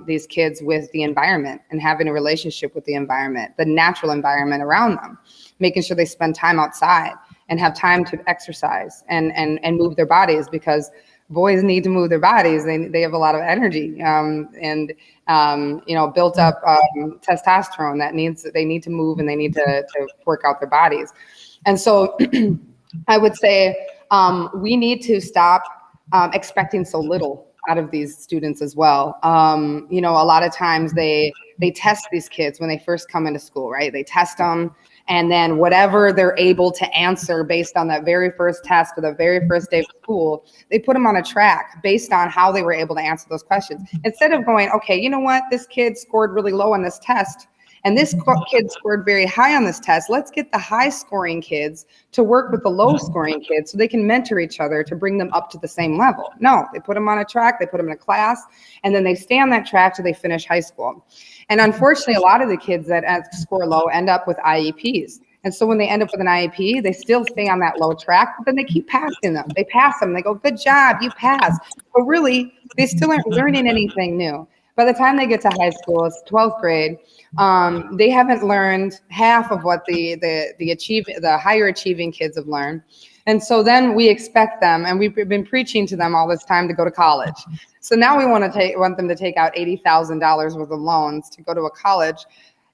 these kids with the environment and having a relationship with the environment, the natural environment around them, making sure they spend time outside and have time to exercise and move their bodies, because boys need to move their bodies. They have a lot of energy and built up testosterone they need to move, and they need to work out their bodies. And so I would say we need to stop expecting so little out of these students as well. A lot of times they test these kids when they first come into school, right? They test them, and then whatever they're able to answer based on that very first test or the very first day of school, they put them on a track based on how they were able to answer those questions. Instead of going, okay, you know what, this kid scored really low on this test, and this kid scored very high on this test. Let's get the high scoring kids to work with the low scoring kids so they can mentor each other to bring them up to the same level. No, they put them on a track, they put them in a class, and then they stay on that track till they finish high school. And unfortunately, a lot of the kids that score low end up with IEPs. And so when they end up with an IEP, they still stay on that low track, but then they keep passing them. They pass them, they go, good job, you passed. But really, they still aren't learning anything new. By the time they get to high school, it's 12th grade, they haven't learned half of what the higher achieving kids have learned. And so then we expect them, and we've been preaching to them all this time, to go to college. So now we want them to take out $80,000 worth of loans to go to a college,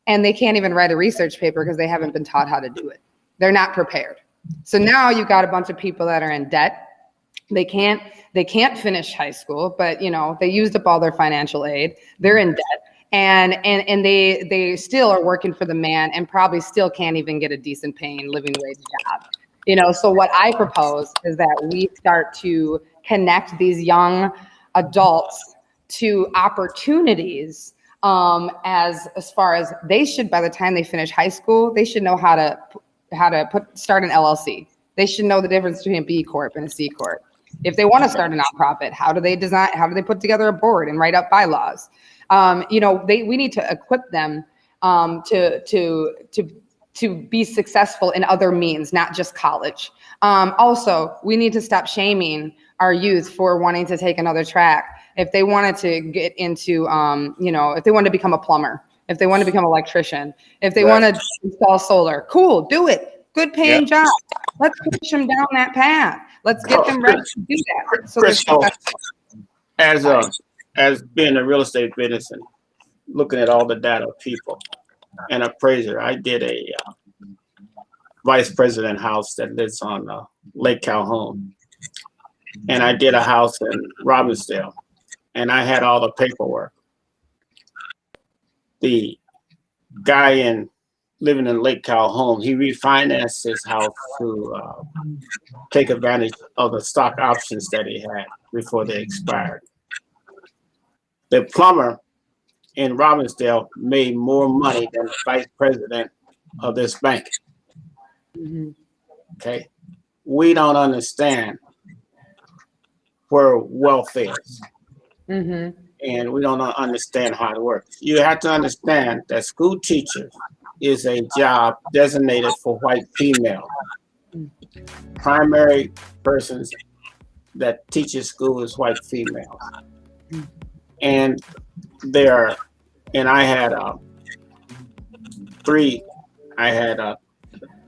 and they can't even write a research paper because they haven't been taught how to do it. They're not prepared. So now you've got a bunch of people that are in debt. They can't finish high school, but they used up all their financial aid. They're in debt, and they still are working for the man, and probably still can't even get a decent paying living wage job. So what I propose is that we start to connect these young adults to opportunities, as far as they should, by the time they finish high school, they should know how to start an LLC. They should know the difference between a B Corp and a C Corp. If they want to start a nonprofit, how do they put together a board and write up bylaws? We need to equip them to be successful in other means, not just college. Also, we need to stop shaming our youth for wanting to take another track. If they wanted to get into, if they wanted to become a plumber, if they want to become an electrician, if they want to install solar, cool, do it. Good paying job. Let's push them down that path. Let's get them ready to do that. So Kristel, as being a real estate business and looking at all the data of people, and appraiser, I did a vice president house that lives on Lake Calhoun, and I did a house in Robbinsdale, and I had all the paperwork. The guy living in Lake Calhoun, he refinanced his house to take advantage of the stock options that he had before they expired. The plumber in Robbinsdale made more money than the vice president of this bank. Mm-hmm. Okay, we don't understand where wealth is. Mm-hmm. And we don't understand how it works. You have to understand that school teacher is a job designated for white females. Primary persons that teaches school is white females. And I had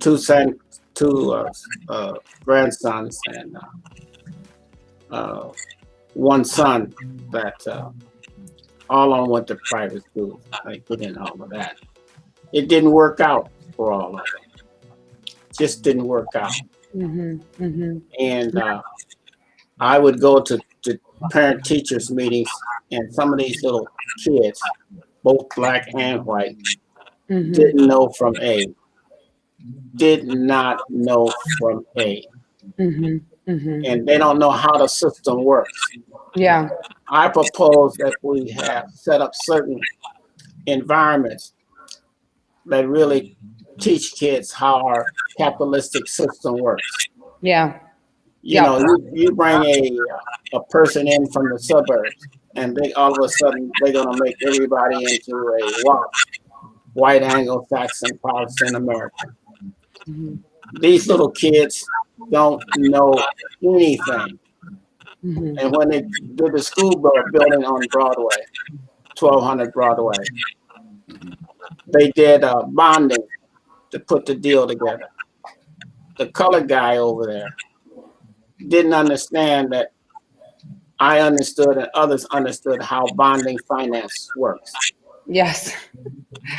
two grandsons and one son that all of them went to private school. I put in all of that. It didn't work out for all of them. Just didn't work out. Mm-hmm. Mm-hmm. And I would go to parent teachers meetings, and some of these little kids, both black and white, Mm-hmm. didn't know from A. Did not know from A. Mm-hmm. Mm-hmm. And they don't know how the system works. Yeah. I propose that we have set up certain environments that really teach kids how our capitalistic system works. Yeah. You know, you bring a person in from the suburbs, and they all of a sudden they're gonna make everybody into a white Anglo-Saxon Protestant American. Mm-hmm. These little kids don't know anything. Mm-hmm. And when they did the school building on Broadway, 1200 Broadway, they did bonding to put the deal together. The colored guy over there didn't understand that I understood and others understood how bonding finance works. Yes.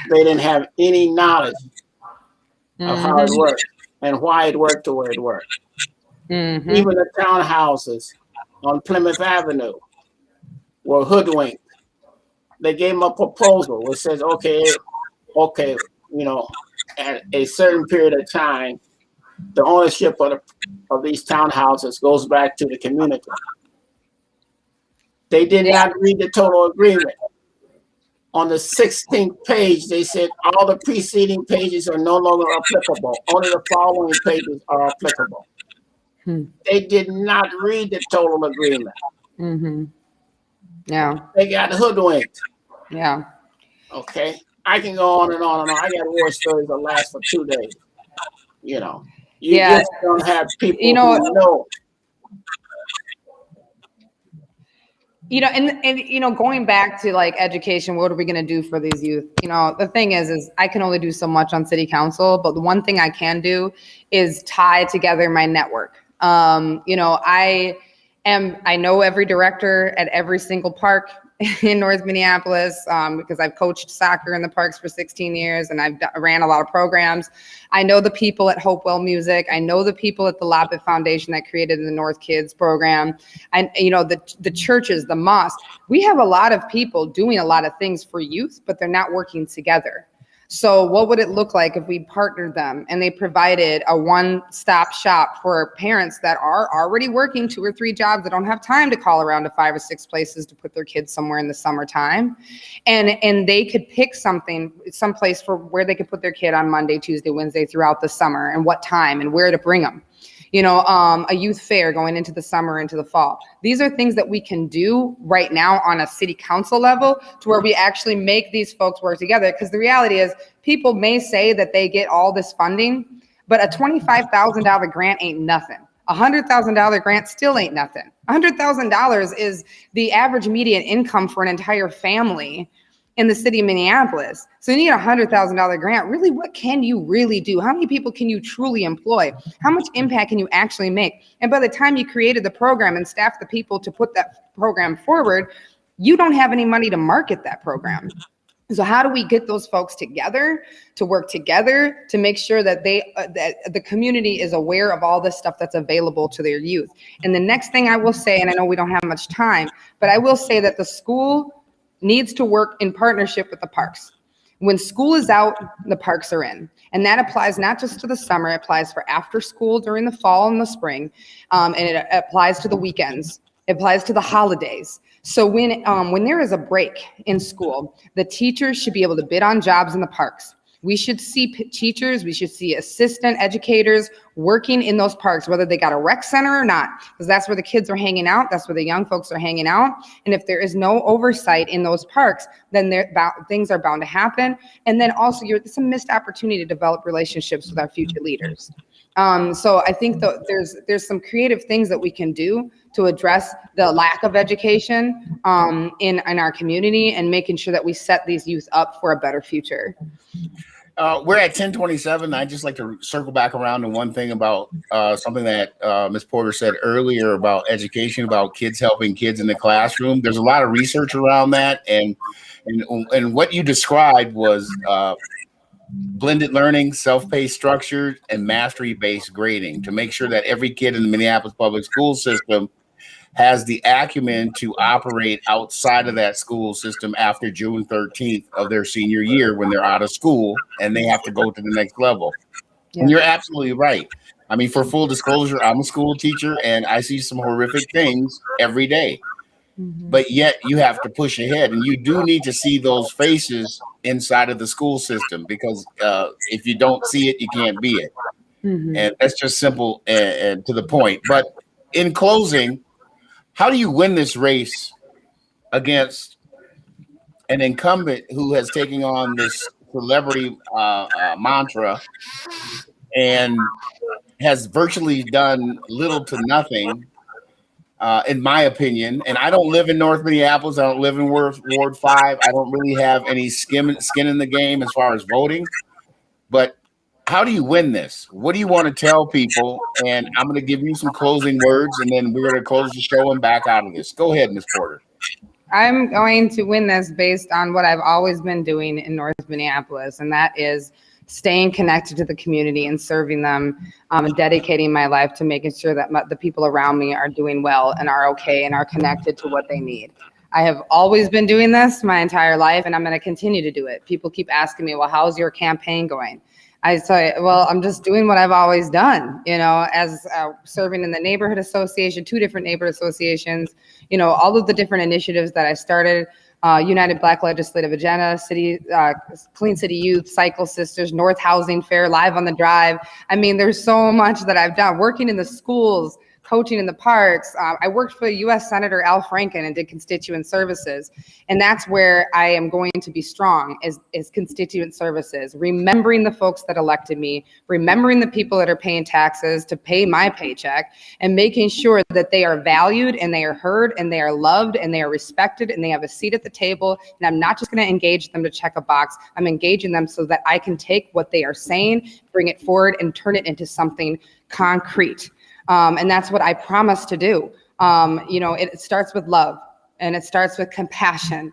They didn't have any knowledge of how it worked and why it worked the way it worked. Mm-hmm. Even the townhouses on Plymouth Avenue were hoodwinked. They gave them a proposal which says, okay, you know, at a certain period of time, the ownership of these townhouses goes back to the community. They did not read the total agreement. On the 16th page, they said all the preceding pages are no longer applicable. Only the following pages are applicable. They did not read the total agreement. Mm-hmm. Yeah. They got hoodwinked. Yeah. Okay. I can go on and on and on. I got war stories that last for 2 days. You know, you just don't have people who know. You know, and you know, going back to like education, what are we going to do for these youth? You know, the thing is I can only do so much on city council, but the one thing I can do is tie together my network. You know, I know every director at every single park in North Minneapolis because I've coached soccer in the parks for 16 years and I've ran a lot of programs. I know the people at Hopewell Music. I know the people at the Loppet Foundation that created the North Kids program. And, you know, the churches, the mosques. We have a lot of people doing a lot of things for youth, but they're not working together. So what would it look like if we partnered them and they provided a one-stop shop for parents that are already working 2 or 3 jobs that don't have time to call around to 5 or 6 places to put their kids somewhere in the summertime, and they could pick someplace for where they could put their kid on Monday, Tuesday, Wednesday throughout the summer, and what time and where to bring them. You know, a youth fair going into the summer, into the fall. These are things that we can do right now on a city council level to where we actually make these folks work together. Because the reality is people may say that they get all this funding, but a $25,000 grant ain't nothing. $100,000 grant still ain't nothing. $100,000 is the average median income for an entire family in the city of Minneapolis. So you need a $100,000 grant. Really, what can you really do? How many people can you truly employ? How much impact can you actually make? And by the time you created the program and staffed the people to put that program forward, you don't have any money to market that program. So how do we get those folks together to work together to make sure that that the community is aware of all this stuff that's available to their youth? And the next thing I will say, and I know we don't have much time, but I will say that the school needs to work in partnership with the parks. When school is out, the parks are in. And that applies not just to the summer, it applies for after school during the fall and the spring. And it applies to the weekends. It applies to the holidays. So when there is a break in school, the teachers should be able to bid on jobs in the parks. We should see teachers, we should see assistant educators working in those parks, whether they got a rec center or not, because that's where the kids are hanging out. That's where the young folks are hanging out. And if there is no oversight in those parks, then things are bound to happen. And then also it's a missed opportunity to develop relationships with our future leaders. So I think that there's some creative things that we can do to address the lack of education in our community, and making sure that we set these youth up for a better future. We're at 10:27. I'd just like to circle back around to one thing about something that Ms. Porter said earlier about education, about kids helping kids in the classroom. There's a lot of research around that, and what you described was blended learning, self-paced structure, and mastery-based grading to make sure that every kid in the Minneapolis public school system has the acumen to operate outside of that school system after June 13th of their senior year, when they're out of school and they have to go to the next level. Yeah. And you're absolutely right. I mean, for full disclosure, I'm a school teacher and I see some horrific things every day. Mm-hmm. But yet you have to push ahead, and you do need to see those faces inside of the school system, because if you don't see it, you can't be it. Mm-hmm. And that's just simple and to the point. But in closing, how do you win this race against an incumbent who has taken on this celebrity mantra and has virtually done little to nothing, in my opinion? And I don't live in North Minneapolis. I don't live in Ward 5. I don't really have any skin in the game as far as voting. But how do you win this? What do you want to tell people? And I'm going to give you some closing words, and then we're going to close the show and back out of this. Go ahead, Ms. Porter. I'm going to win this based on what I've always been doing in North Minneapolis, and that is staying connected to the community and serving them, and dedicating my life to making sure that the people around me are doing well and are okay and are connected to what they need. I have always been doing this my entire life, and I'm going to continue to do it. People keep asking me, well, how's your campaign going? I say, well, I'm just doing what I've always done, as serving in the neighborhood association, 2 different neighborhood associations, all of the different initiatives that I started, United Black Legislative Agenda, Clean City Youth, Cycle Sisters, North Housing Fair, Live on the Drive. I mean, there's so much that I've done, working in the schools, coaching in the parks. I worked for U.S. Senator Al Franken and did constituent services. And that's where I am going to be strong, is constituent services, remembering the folks that elected me, remembering the people that are paying taxes to pay my paycheck, and making sure that they are valued and they are heard and they are loved and they are respected and they have a seat at the table. And I'm not just going to engage them to check a box. I'm engaging them so that I can take what they are saying, bring it forward, and turn it into something concrete. And that's what I promise to do. It starts with love, and it starts with compassion.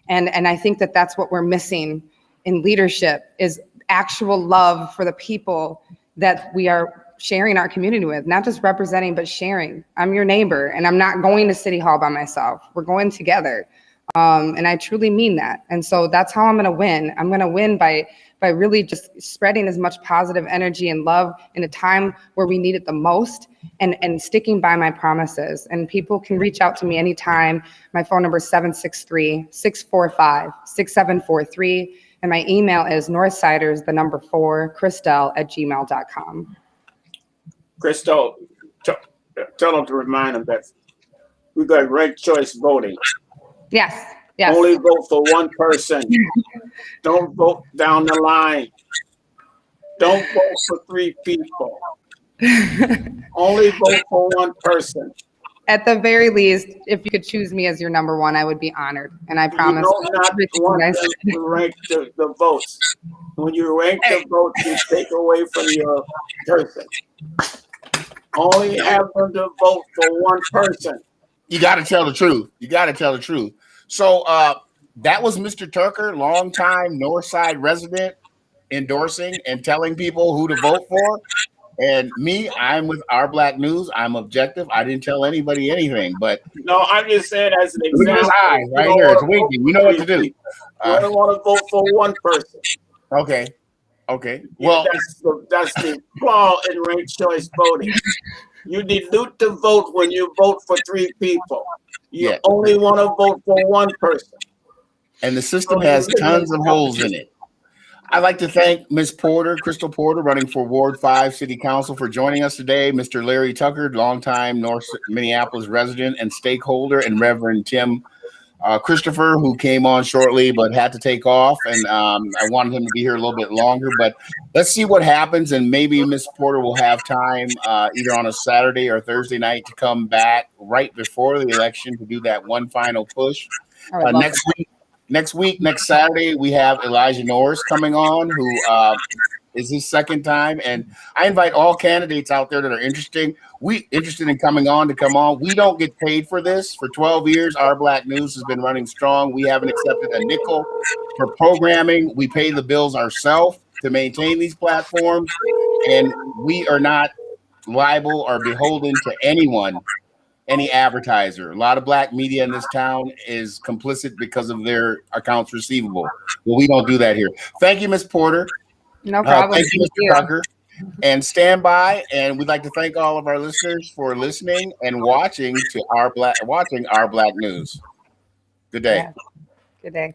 And I think that that's what we're missing in leadership, is actual love for the people that we are sharing our community with, not just representing, but sharing. I'm your neighbor, and I'm not going to City Hall by myself. We're going together. And I truly mean that. And so that's how I'm going to win. I'm going to win by really just spreading as much positive energy and love in a time where we need it the most, and sticking by my promises. And people can reach out to me anytime. My phone number is 763-645-6743. And my email is northsiders, 4, Kristel@gmail.com. Kristel, tell them to remind them that we got ranked choice voting. Yes. Only vote for one person. Don't vote down the line. Don't vote for 3 people. Only vote for one person. At the very least, if you could choose me as your number 1, I would be honored. And I promise. You don't not want them to rank the votes. When you rank the votes, you take away from your person. Only have them to vote for one person. You got to tell the truth. So that was Mr. Tucker, longtime Northside resident, endorsing and telling people who to vote for. And me, I'm with Our Black News. I'm objective. I didn't tell anybody anything, but no, I'm just saying as an example. Right here, it's winking. We know what to do. You don't want to vote for one person. Okay. Well, that's the flaw in ranked choice voting. You dilute the vote when you vote for 3 people. You only want to vote for one person. And the system has tons of holes in it. I'd like to thank Ms. Porter, Kristel Porter, running for Ward 5 City Council, for joining us today. Mr. Larry Tucker, longtime North Minneapolis resident and stakeholder, and Reverend Tim Christopher, who came on shortly but had to take off. And I wanted him to be here a little bit longer. But let's see what happens. And maybe Ms. Porter will have time either on a Saturday or Thursday night to come back right before the election to do that one final push. Next Saturday, we have Elijah Norris coming on, who is his second time. And I invite all candidates out there that are interested in coming on to come on. We don't get paid for this. For 12 years, Our Black News has been running strong. We haven't accepted a nickel for programming. We pay the bills ourselves to maintain these platforms. And we are not liable or beholden to anyone, any advertiser. A lot of black media in this town is complicit because of their accounts receivable. Well, we don't do that here. Thank you, Ms. Porter. No problem. Thank you, Mr. Tucker. And stand by. And we'd like to thank all of our listeners for listening and watching Our Black News. Good day. Yeah. Good day.